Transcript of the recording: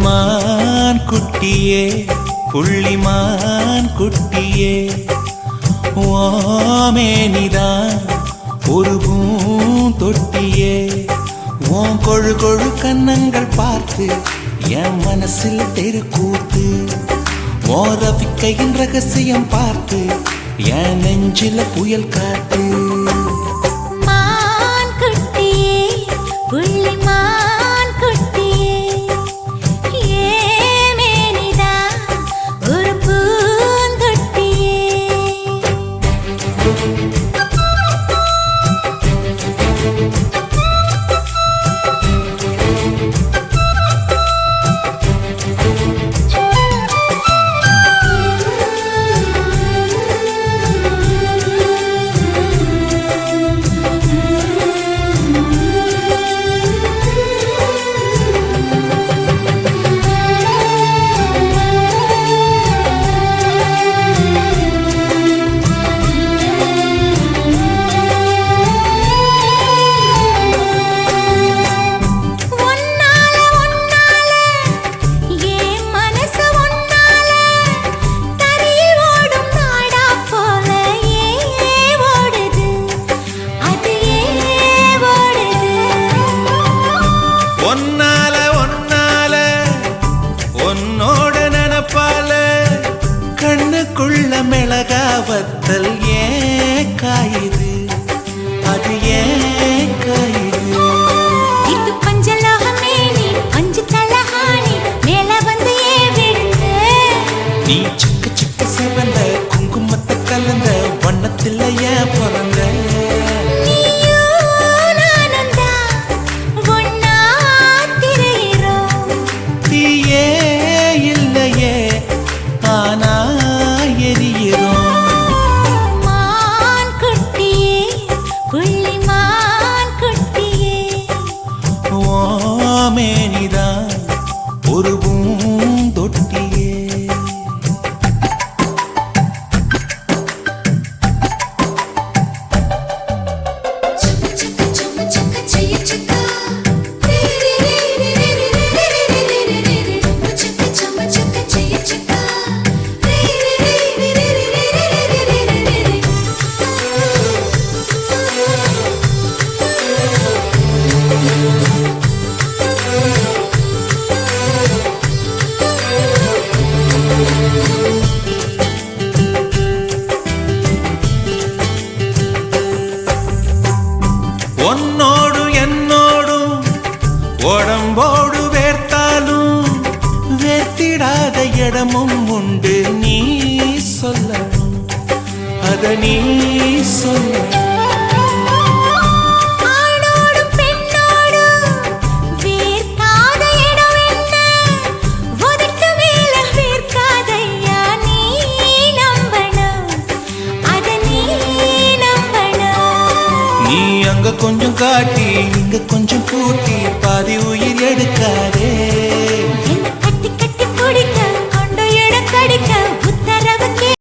புள்ளிமான் குட்டியே புள்ளிமான் குட்டியே ஓமேனிதான் ஒரு பூந்தொட்டியே உன் கொழு கொழு கன்னங்கள் பார்த்து என் மனசில் தெருக்கூத்து உன் ரவிக்கையின் ரகசியம் பார்த்து என் நெஞ்சில புயல் காட்டு மிளகாவத்தல் ஏன் காயுது அது ஏன் காயுது இது பஞ்சலோகமே நீ பஞ்சு தலஹானி மேல வந்து விழுந்து நீ சிக்கு சிக்கு செவந்த குங்குமத்தை கலந்த வண்ணத்தில் ஏன் பிறந்த தீயே இல்லையே ஆனா மேனிதான் ஒரு பூந்தொட்டியே உன்னோடு என்னோடும் உடம்போடு வேர்த்தாலும் வேர்த்திடாத இடமும் உண்டு நீ சொல்லணும் அத நீ சொல்ல அங்க கொஞ்சம் காட்டி இங்க கொஞ்சம் கூட்டி பாதி உயிர் எடுக்க